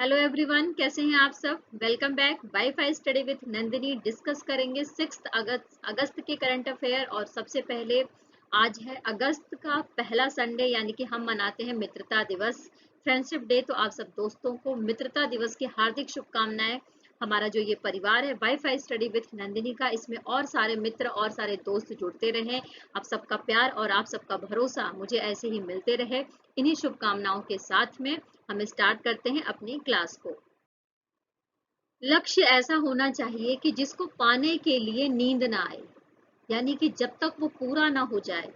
Hello everyone, कैसे हैं आप सब। Welcome back. Wifi study with Nandini discuss करेंगे 6 अगस्त के करंट अफेयर। और सबसे पहले आज है अगस्त का पहला संडे, यानी कि हम मनाते हैं मित्रता दिवस, फ्रेंडशिप डे। तो आप सब दोस्तों को मित्रता दिवस की हार्दिक शुभकामनाएं। हमारा जो ये परिवार है वाईफाई स्टडी विथ नंदिनी का, इसमें और सारे मित्र और सारे दोस्त जुड़ते रहें। आप सबका प्यार और आप सबका भरोसा मुझे ऐसे ही मिलते रहे। इन्हीं शुभकामनाओं के साथ में हम स्टार्ट करते हैं अपनी क्लास को। लक्ष्य ऐसा होना चाहिए कि जिसको पाने के लिए नींद ना आए, यानी कि जब तक वो पूरा ना हो जाए,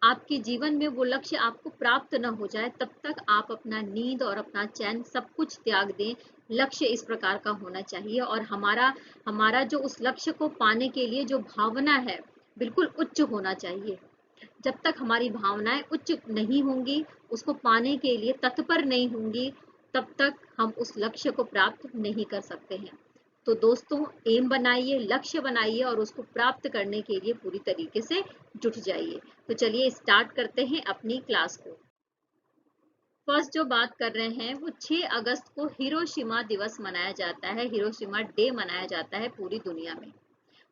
आपके जीवन में वो लक्ष्य आपको प्राप्त ना हो जाए, तब तक आप अपना नींद और अपना चैन सब कुछ त्याग दें। लक्ष्य इस प्रकार का होना चाहिए। और हमारा हमारा जो उस लक्ष्य को पाने के लिए जो भावना है, बिल्कुल उच्च होना चाहिए। जब तक हमारी भावनाएं उच्च नहीं होंगी, उसको पाने के लिए तत्पर नहीं होंगी, तब तक हम उस लक्ष्य को प्राप्त नहीं कर सकते हैं। तो दोस्तों, एम बनाइए, लक्ष्य बनाइए और उसको प्राप्त करने के लिए पूरी तरीके से जुट जाइए। तो चलिए स्टार्ट करते हैं अपनी क्लास को। फर्स्ट जो बात कर रहे हैं वो 6 अगस्त को हिरोशिमा दिवस मनाया जाता है, हिरोशिमा डे मनाया जाता है पूरी दुनिया में।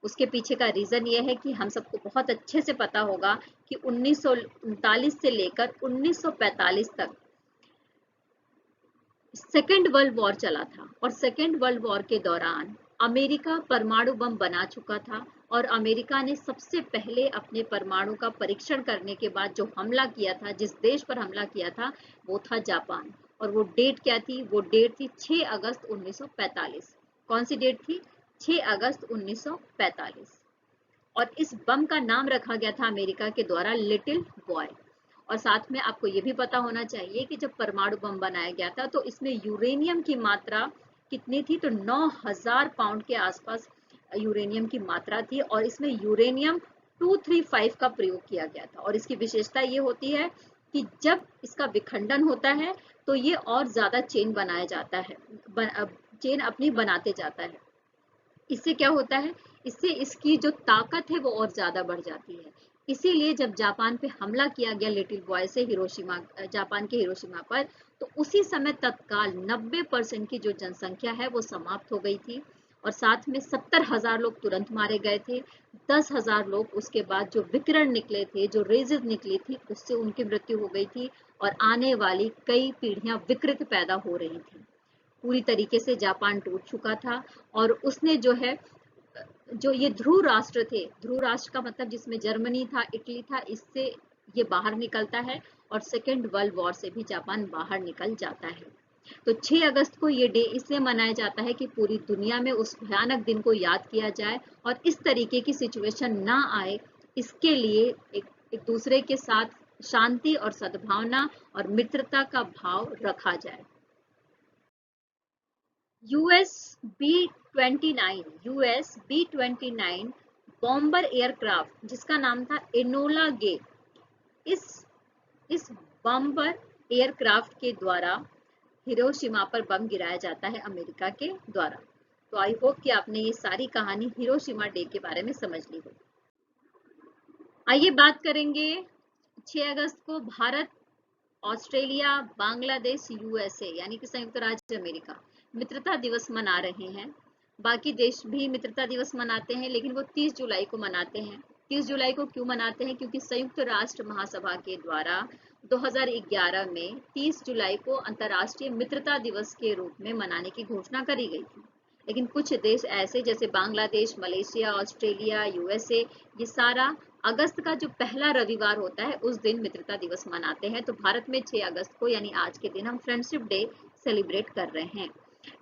उसके पीछे का रीजन ये है कि हम सबको बहुत अच्छे से पता होगा कि 1939 से लेकर 1945 तक सेकेंड वर्ल्ड वॉर चला था। और सेकेंड वर्ल्ड वॉर के दौरान अमेरिका परमाणु बम बना चुका था। और अमेरिका ने सबसे पहले अपने परमाणु का परीक्षण करने के बाद जो हमला किया था, जिस देश पर हमला किया था, वो था जापान। और वो डेट क्या थी? वो डेट थी 6 अगस्त 1945। कौन सी डेट थी? 6 अगस्त 1945। और इस बम का नाम रखा गया था अमेरिका के द्वारा लिटिल बॉय। और साथ में आपको ये भी पता होना चाहिए कि जब परमाणु बम बनाया गया था तो इसमें यूरेनियम की मात्रा कितनी थी? तो 9000 पाउंड के आसपास यूरेनियम की मात्रा थी। और इसमें यूरेनियम 235 का प्रयोग किया गया था। और इसकी विशेषता ये होती है कि जब इसका विखंडन होता है तो ये और ज्यादा चेन बनाया जाता है, चेन अपनी बनाते जाता है। इससे क्या होता है? इससे इसकी जो ताकत है वो और ज्यादा बढ़ जाती है। इसीलिए जब जापान पे हमला किया गया लिटिल बॉय से हिरोशिमा, जापान के हिरोशिमा पर, तो उसी समय तत्काल 90% की जो जनसंख्या है वो समाप्त हो गई थी। और साथ में 70,000 लोग तुरंत मारे गए थे। 10,000 लोग उसके बाद जो विकिरण निकले थे, जो रेजेस निकली थी, उससे उनकी मृत्यु हो गई थी। और आने वाली कई पीढ़ियां विकृत पैदा हो रही थी। पूरी तरीके से जापान टूट चुका था। और उसने जो है, जो ये ध्रुव राष्ट्र थे, ध्रुव राष्ट्र का मतलब जिसमें जर्मनी था, इटली था, इससे ये बाहर निकलता है। और सेकेंड वर्ल्ड वॉर से भी जापान बाहर निकल जाता है। तो 6 अगस्त को ये डे इसलिए मनाया जाता है कि पूरी दुनिया में उस भयानक दिन को याद किया जाए और इस तरीके की सिचुएशन ना आए, इसके लिए एक दूसरे के साथ शांति और सद्भावना और मित्रता का भाव रखा जाए। यूएस बी 29 बॉम्बर एयरक्राफ्ट, जिसका नाम था एनोला गे, इस इस बॉम्बर एयरक्राफ्ट के द्वारा हिरोशिमा पर बम गिराया जाता है अमेरिका के द्वारा। तो आई होप कि आपने ये सारी कहानी हिरोशिमा डे के बारे में समझ ली हो। आइए बात करेंगे 6 अगस्त को भारत, ऑस्ट्रेलिया, बांग्लादेश, यूएसए यानी कि संयुक्त राज्य अमेरिका मित्रता दिवस मना रहे हैं। बाकी देश भी मित्रता दिवस मनाते हैं, लेकिन वो 30 जुलाई को मनाते हैं। 30 जुलाई को क्यों मनाते हैं? क्योंकि संयुक्त राष्ट्र महासभा के द्वारा 2011 में 30 जुलाई को अंतर्राष्ट्रीय मित्रता दिवस के रूप में मनाने की घोषणा करी गई थी। लेकिन कुछ देश ऐसे जैसे बांग्लादेश, मलेशिया, ऑस्ट्रेलिया, यूएसए, ये सारा अगस्त का जो पहला रविवार होता है उस दिन मित्रता दिवस मनाते हैं। तो भारत में 6 अगस्त को यानी आज के दिन हम फ्रेंडशिप डे सेलिब्रेट कर रहे हैं।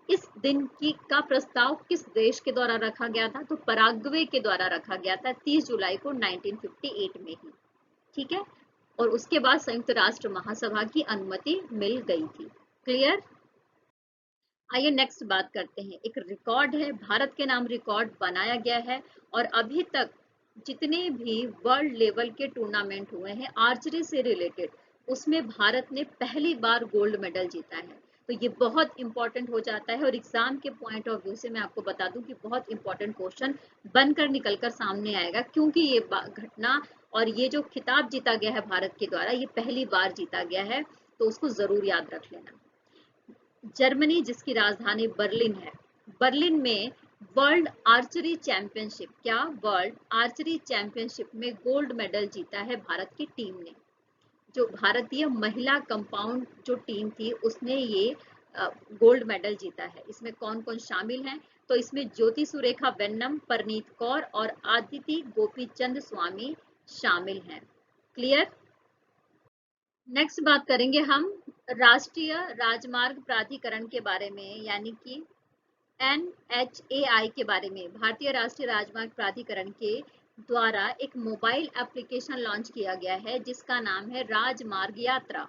इस दिन की का प्रस्ताव किस देश के द्वारा रखा गया था? तो पराग्वे के द्वारा रखा गया था 30 जुलाई को 1958 में ही। ठीक है। और उसके बाद संयुक्त राष्ट्र महासभा की अनुमति मिल गई थी। क्लियर? आइए नेक्स्ट बात करते हैं। एक रिकॉर्ड है, भारत के नाम रिकॉर्ड बनाया गया है। और अभी तक जितने भी वर्ल्ड लेवल के टूर्नामेंट हुए हैं आर्चरी से रिलेटेड, उसमें भारत ने पहली बार गोल्ड मेडल जीता है। तो ये बहुत इंपॉर्टेंट हो जाता है। और एग्जाम के पॉइंट ऑफ व्यू से मैं आपको बता दूं कि बहुत इंपॉर्टेंट क्वेश्चन बनकर निकलकर सामने आएगा, क्योंकि ये घटना और ये जो खिताब जीता गया है भारत के द्वारा, ये पहली बार जीता गया है। तो उसको जरूर याद रख लेना। जर्मनी जिसकी राजधानी बर्लिन है, बर्लिन में वर्ल्ड आर्चरी चैंपियनशिप, क्या वर्ल्ड आर्चरी चैंपियनशिप में गोल्ड मेडल जीता है भारत की टीम ने। जो भारतीय महिला कंपाउंड जो टीम थी उसने ये गोल्ड मेडल जीता है। इसमें कौन कौन शामिल हैं? तो इसमें ज्योति सुरेखा वेन्नम, परनीत कौर और आदिति गोपीचंद स्वामी शामिल हैं। क्लियर। नेक्स्ट बात करेंगे हम राष्ट्रीय राजमार्ग प्राधिकरण के बारे में, यानी कि NHAI के बारे में। भारतीय राष्ट्रीय राजमार्ग प्राधिकरण के द्वारा एक मोबाइल एप्लीकेशन लॉन्च किया गया है जिसका नाम है राजमार्ग यात्रा।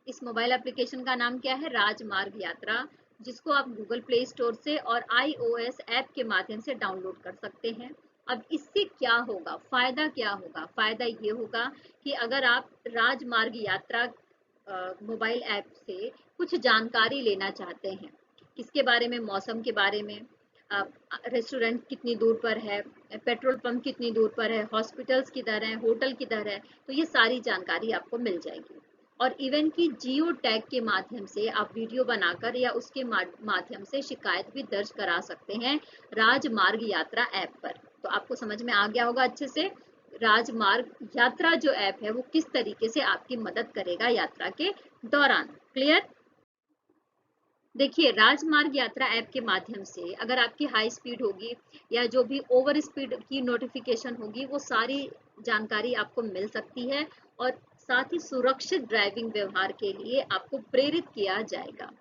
इस मोबाइल एप्लीकेशन का नाम क्या है? राजमार्ग यात्रा, जिसको आप गूगल प्ले स्टोर से और iOS ऐप के माध्यम से डाउनलोड कर सकते हैं। अब इससे क्या होगा, फायदा क्या होगा? फायदा ये होगा कि अगर आप राजमार्ग यात्रा मोबाइल ऐप से कुछ जानकारी लेना चाहते हैं, किसके बारे में? मौसम के बारे में, रेस्टोरेंट कितनी दूर पर है, पेट्रोल पंप कितनी दूर पर है, हॉस्पिटल्स किधर है, होटल किधर है, तो ये सारी जानकारी आपको मिल जाएगी। और इवन की जियो टैग के माध्यम से आप वीडियो बनाकर या उसके माध्यम से शिकायत भी दर्ज करा सकते हैं राजमार्ग यात्रा ऐप पर। तो आपको समझ में आ गया होगा अच्छे से राजमार्ग यात्रा जो ऐप है वो किस तरीके से आपकी मदद करेगा यात्रा के दौरान। क्लियर। देखिए, राजमार्ग यात्रा ऐप के माध्यम से अगर आपकी हाई स्पीड होगी या जो भी ओवर स्पीड की नोटिफिकेशन होगी वो सारी जानकारी आपको मिल सकती है और साथ ही सुरक्षित ड्राइविंग व्यवहार के लिए आपको प्रेरित किया जाएगा।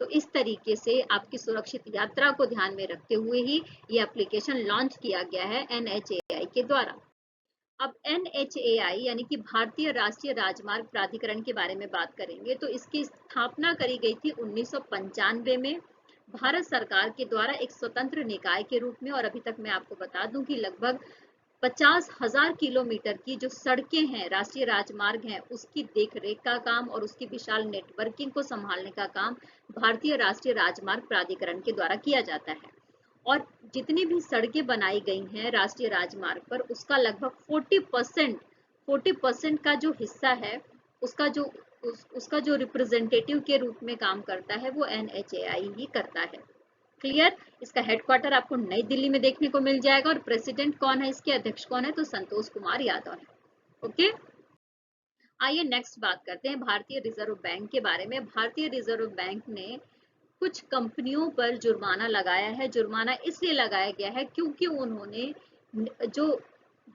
तो इस तरीके से आपकी सुरक्षित यात्रा को ध्यान में रखते हुए ही ये एप्लीकेशन लॉन्च किया गया है NHAI के द्वारा। अब NHAI यानी कि भारतीय राष्ट्रीय राजमार्ग प्राधिकरण के बारे में बात करेंगे तो इसकी स्थापना करी गई थी 1995 में भारत सरकार के द्वारा एक स्वतंत्र निकाय के रूप में। और अभी तक मैं आपको बता दूं कि लगभग 50,000 किलोमीटर की जो सड़कें हैं, राष्ट्रीय राजमार्ग हैं, उसकी देखरेख का काम और उसकी विशाल नेटवर्किंग को संभालने का काम भारतीय राष्ट्रीय राजमार्ग प्राधिकरण के द्वारा किया जाता है। और जितनी भी सड़कें बनाई गई हैं राष्ट्रीय राजमार्ग पर उसका लगभग 40% का जो हिस्सा है उसका जो रिप्रेजेंटेटिव के रूप में काम करता है वो NHAI ही करता है। क्लियर। इसका हेडक्वार्टर आपको नई दिल्ली में देखने को मिल जाएगा और प्रेसिडेंट कौन है, इसके अध्यक्ष कौन है? तो संतोष कुमार यादव है। ओके, आइए नेक्स्ट बात करते हैं भारतीय रिजर्व बैंक के बारे में। भारतीय रिजर्व बैंक ने कुछ कंपनियों पर जुर्माना लगाया है। जुर्माना इसलिए लगाया गया है क्योंकि उन्होंने जो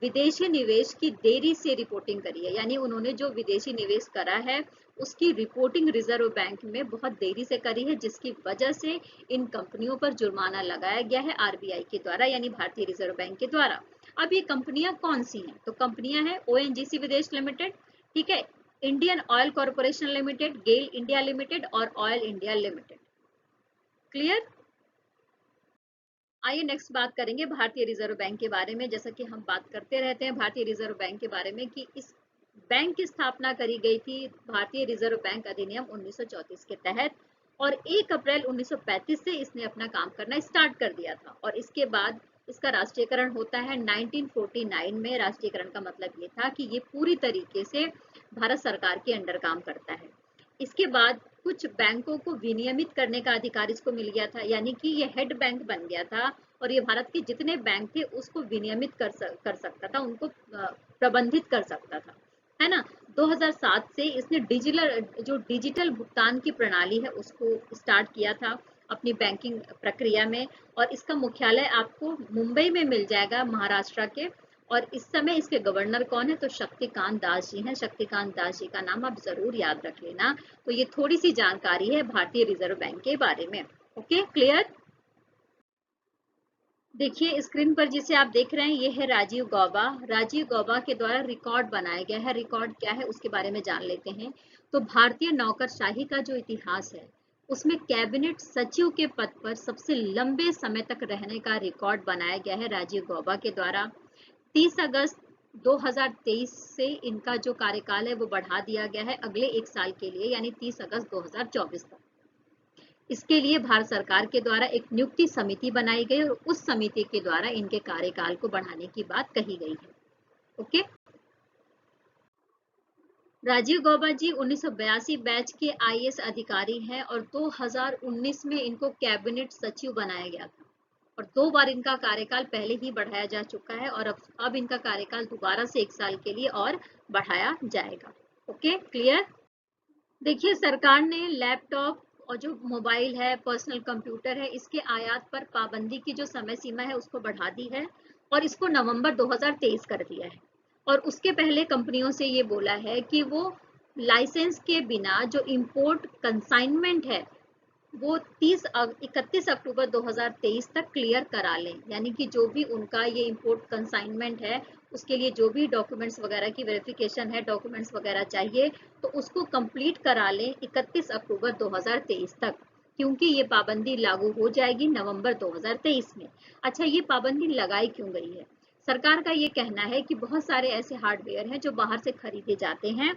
विदेशी निवेश की देरी से रिपोर्टिंग करी है, यानी उन्होंने जो विदेशी निवेश करा है उसकी रिपोर्टिंग रिजर्व बैंक में बहुत देरी से करी है, जिसकी वजह से इन कंपनियों पर जुर्माना लगाया गया है RBI के द्वारा, यानी भारतीय रिजर्व बैंक के द्वारा। अब ये कंपनियां कौन सी हैं? तो कंपनियां हैं ONGC विदेश लिमिटेड, ठीक है, इंडियन ऑयल कॉर्पोरेशन लिमिटेड, गेल इंडिया लिमिटेड और ऑयल इंडिया लिमिटेड। क्लियर। आइए नेक्स्ट बात करेंगे भारतीय रिजर्व बैंक के बारे में। जैसा कि हम बात करते रहते हैं भारतीय रिजर्व बैंक के बारे में कि इस बैंक की स्थापना करी गई थी भारतीय रिजर्व बैंक अधिनियम 1934 के तहत और 1 अप्रैल 1935 से इसने अपना काम करना स्टार्ट कर दिया था। और इसके बाद इसका राष्ट्रीयकरण होता है 1949 में। राष्ट्रीयकरण का मतलब ये था कि ये पूरी तरीके से भारत सरकार के अंडर काम करता है। इसके बाद कुछ बैंकों को विनियमित करने का अधिकार इसको मिल गया था, यानी कि ये हेड बैंक बन गया था और ये भारत के जितने बैंक थे उसको विनियमित कर सकता था, उनको प्रबंधित कर सकता था, है ना। 2007 से इसने डिजिटल भुगतान की प्रणाली है उसको स्टार्ट किया था अपनी बैंकिंग प्रक्रिया में। और इसका मुख्यालय आपको मुंबई में मिल जाएगा, महाराष्ट्र के। और इस समय इसके गवर्नर कौन है? तो शक्तिकांत दास जी हैं। शक्तिकांत दास जी का नाम आप जरूर याद रख लेना। तो ये थोड़ी सी जानकारी है भारतीय रिजर्व बैंक के बारे में। Okay, clear. देखिए स्क्रीन पर जिसे आप देख रहे हैं ये है राजीव गौबा। राजीव गौबा के द्वारा रिकॉर्ड बनाया गया है। रिकॉर्ड क्या है उसके बारे में जान लेते हैं। तो भारतीय नौकरशाही का जो इतिहास है उसमें कैबिनेट सचिव के पद पर सबसे लंबे समय तक रहने का रिकॉर्ड बनाया गया है राजीव गौबा के द्वारा। 30 अगस्त 2023 से इनका जो कार्यकाल है वो बढ़ा दिया गया है अगले 1 साल के लिए, यानी 30 अगस्त 2024 तक। इसके लिए भारत सरकार के द्वारा एक नियुक्ति समिति बनाई गई और उस समिति के द्वारा इनके कार्यकाल को बढ़ाने की बात कही गई है। ओके, राजीव गौबा जी 1982 बैच के आईएएस अधिकारी हैं और 2019 में इनको कैबिनेट सचिव बनाया गया था और 2 बार इनका कार्यकाल पहले ही बढ़ाया जा चुका है और अब इनका कार्यकाल दोबारा से 1 साल के लिए और बढ़ाया जाएगा। Okay, clear. देखिए, सरकार ने लैपटॉप और जो मोबाइल है, पर्सनल कंप्यूटर है, इसके आयात पर पाबंदी की जो समय सीमा है उसको बढ़ा दी है और इसको नवंबर 2023 कर दिया है। और उसके पहले कंपनियों से ये बोला है कि वो लाइसेंस के बिना जो इंपोर्ट कंसाइनमेंट है वो 31 अक्टूबर 2023 तक क्लियर करा लें, यानी कि जो भी उनका ये इंपोर्ट कंसाइनमेंट है उसके लिए जो भी डॉक्यूमेंट्स वगैरह की वेरिफिकेशन है, डॉक्यूमेंट्स वगैरह चाहिए, तो उसको कंप्लीट करा लें 31 अक्टूबर 2023 तक, क्योंकि ये पाबंदी लागू हो जाएगी नवंबर 2023 में। अच्छा, ये पाबंदी लगाई क्यों गई है? सरकार का ये कहना है कि बहुत सारे ऐसे हार्डवेयर हैं जो बाहर से खरीदे जाते हैं,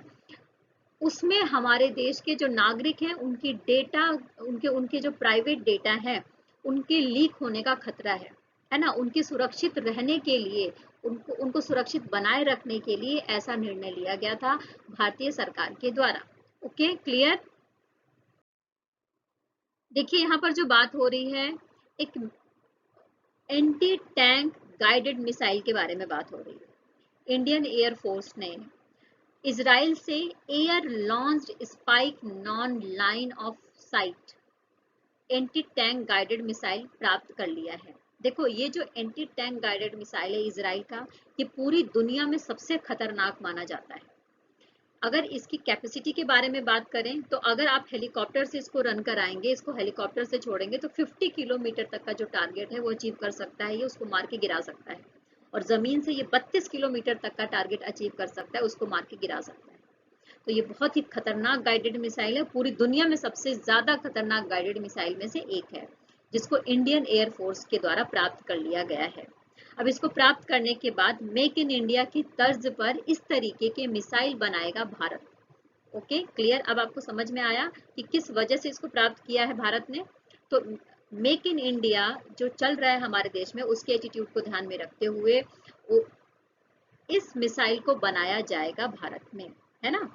उसमें हमारे देश के जो नागरिक हैं उनकी डेटा, उनके उनके जो प्राइवेट डेटा है उनके लीक होने का खतरा है ना। उनके सुरक्षित रहने के लिए, उनको उनको सुरक्षित बनाए रखने के लिए ऐसा निर्णय लिया गया था भारतीय सरकार के द्वारा। Okay, clear. देखिए, यहाँ पर जो बात हो रही है, एक एंटी टैंक गाइडेड मिसाइल के बारे में बात हो रही है। इंडियन एयरफोर्स ने इजराइल से air launched spike non line of site anti tank guided missile प्राप्त कर लिया है। देखो, ये जो एंटी टैंक गाइडेड मिसाइल है इजराइल का, ये पूरी दुनिया में सबसे खतरनाक माना जाता है। अगर इसकी कैपेसिटी के बारे में बात करें तो अगर आप हेलीकॉप्टर से इसको रन कराएंगे, इसको हेलीकॉप्टर से छोड़ेंगे तो 50 किलोमीटर तक का जो टारगेट है वो अचीव कर सकता है, ये उसको मार के गिरा सकता है। और जमीन से ये 32 किलोमीटर तक का टारगेट अचीव कर सकता है, उसको मार के गिरा सकता है। तो ये बहुत ही खतरनाक गाइडेड मिसाइल है, पूरी दुनिया में सबसे ज्यादा खतरनाक गाइडेड मिसाइल में से एक है, जिसको इंडियन एयरफोर्स के द्वारा प्राप्त कर लिया गया है। अब इसको प्राप्त करने के बाद मेक इन इंडिया की तर्ज पर इस तरीके के मिसाइल बनाएगा भारत। Okay, clear. अब आपको समझ में आया कि किस वजह से इसको प्राप्त किया है भारत ने। तो मेक इन इंडिया जो चल रहा है हमारे देश में, उसके एटीट्यूड को ध्यान में रखते हुए इस मिसाइल को बनाया जाएगा भारत में, है ना।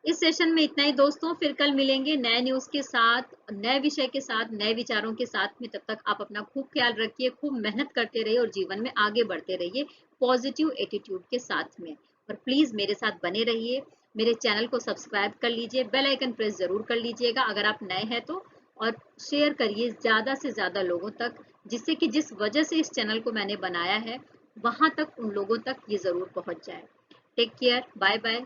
इस सेशन में इतना ही दोस्तों, फिर कल मिलेंगे नए न्यूज के साथ, नए विषय के साथ, नए विचारों के साथ में। तब तक आप अपना खूब ख्याल रखिए, खूब मेहनत करते रहिए और जीवन में आगे बढ़ते रहिए पॉजिटिव एटीट्यूड के साथ में। और प्लीज मेरे साथ बने रहिए, मेरे चैनल को सब्सक्राइब कर लीजिए, बेल आइकन प्रेस जरूर कर लीजिएगा अगर आप नए हैं तो, और शेयर करिए ज्यादा से ज्यादा लोगों तक, जिससे कि जिस वजह से इस चैनल को मैंने बनाया है वहां तक, उन लोगों तक ये जरूर पहुंच जाए। Take care, bye bye.